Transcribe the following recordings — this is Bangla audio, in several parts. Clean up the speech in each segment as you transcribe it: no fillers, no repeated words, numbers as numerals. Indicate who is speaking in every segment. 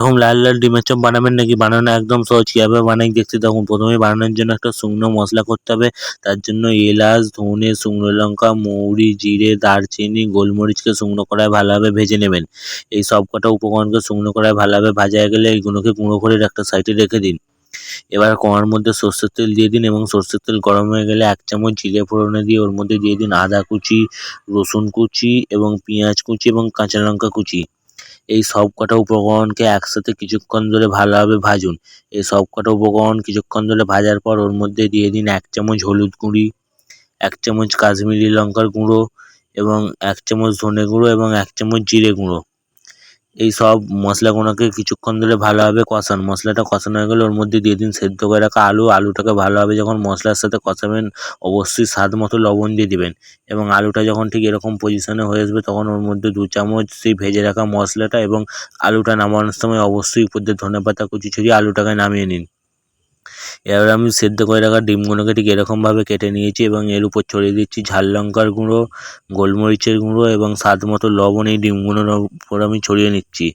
Speaker 1: এরকম লাল লাল ডিমের চপ বানাবেন নাকি? বানানো একদম সহজ। কিভাবে বানাই দেখতে থাকুন। প্রথমে বানানোর জন্য একটা শুকনো মশলা করতে হবে। তার জন্য এলাচ, ধনে, শুকনো লঙ্কা, মৌরি, জিরে, দারচিনি, গোলমরিচকে শুকনো কড়ায় ভালোভাবে ভেজে নেবেন। এই সব কটা উপকরণকে শুকনো কড়ায় ভালোভাবে ভাজা হয়ে গেলে এইগুলোকে গুঁড়ো করে একটা সাইডে রেখে দিন। এবার কড়ার মধ্যে সর্ষের তেল দিয়ে দিন এবং সর্ষের তেল গরম হয়ে গেলে 1 চামচ জিরে ফোড়নে দিয়ে ওর মধ্যে দিয়ে দিন আদা কুচি, রসুন কুচি এবং পেঁয়াজ কুচি এবং কাঁচা লঙ্কা কুচি। এই সব কটা উপকরণকে একসাথে কিছুক্ষণ ধরে ভালোভাবে ভাজুন। এই সব কটা উপকরণ কিছুক্ষণ ধরে ভাজার পর ওর মধ্যে দিয়ে দিন 1 চামচ হলুদ গুঁড়ি, 1 চামচ কাশ্মীরি লঙ্কার গুঁড়ো এবং 1 চামচ ধনে গুঁড়ো এবং 1 চামচ জিরে গুঁড়ো। এই সব মশলাগুলোকে কিছুক্ষণ ধরে ভালোভাবে কষান। মশলাটা কষানো হয়ে গেলে ওর মধ্যে দিয়ে দিন সেদ্ধ করে রাখা আলু। আলুটাকে ভালোভাবে যখন মশলার সাথে কষাবেন অবশ্যই স্বাদ মতো লবণ দিয়ে দিবেন এবং আলুটা যখন ঠিক এরকম পজিশনে হয়ে আসবে তখন ওর মধ্যে 2 চামচ সেই ভেজে রাখা মশলাটা এবং আলুটা নামানোর সময় অবশ্যই উপর দিয়ে ধনেপাতা কুচি ছড়িয়ে আলুটাকে নামিয়ে নিন। এবার আমি সেদ্ধ করে রাখা ডিমগুলোকে ঠিক এরকমভাবে কেটে নিয়েছি এবং এর উপর ছড়িয়ে দিচ্ছি ঝাল লঙ্কার গুঁড়ো, গোলমরিচের গুঁড়ো এবং স্বাদ মতো লবণ। এই ডিমগুলোর উপর আমি ছড়িয়ে নিচ্ছি।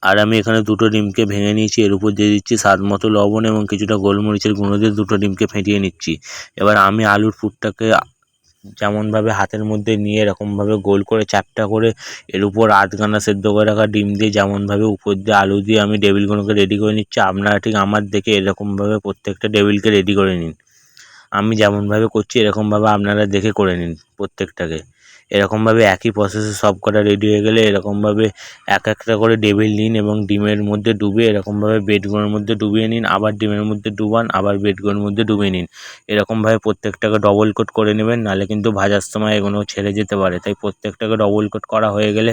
Speaker 1: আর আমি এখানে 2টো ডিমকে ভেঙে নিয়েছি। এর উপর দিয়ে দিচ্ছি স্বাদ মতো লবণ এবং কিছুটা গোলমরিচের গুঁড়ো দিয়ে 2টো ডিমকে ফেটিয়ে নিচ্ছি। এবার আমি আলুর পুরটাকে যেমনভাবে হাতের মধ্যে নিয়ে এরকমভাবে গোল করে চ্যাপ্টা করে এর উপর আধখানা সেদ্ধ করে রাখা ডিম দিয়ে যেমনভাবে উপর দিয়ে আলু দিয়ে আমি টেবিলগুলোকে রেডি করে নিচ্ছি। আপনারা ঠিক আমার দেখে এরকমভাবে প্রত্যেকটা টেবিলকে রেডি করে নিন। আমি যেমনভাবে করছি এরকমভাবে আপনারা দেখে করে নিন প্রত্যেকটাকে। এরকমভাবে একই প্রসেসে সব কটা রেডি হয়ে গেলে এরকমভাবে এক একটা করে টেবিল নিন এবং ডিমের মধ্যে ডুবিয়ে এরকমভাবে ব্রেডগুলোর মধ্যে ডুবিয়ে নিন। আবার ডিমের মধ্যে ডুবান, আবার ব্রেডগুলোর মধ্যে ডুবিয়ে নিন। এরকমভাবে প্রত্যেকটাকে ডবল কোট করে নেবেন, নাহলে কিন্তু ভাজার সময় এগুলো ছেড়ে যেতে পারে। তাই প্রত্যেকটাকে ডবল কোট করা হয়ে গেলে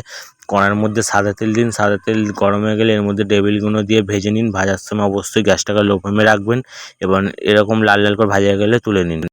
Speaker 1: কড়ার মধ্যে সাদা তেল দিন। সাদা তেল গরম হয়ে গেলে এর মধ্যে টেবিলগুলো দিয়ে ভেজে নিন। ভাজার সময় অবশ্যই গ্যাসটাকে লো ফ্লেমে রাখবেন এবং এরকম লাল লাল করে ভাজা হয়ে গেলে তুলে নিন।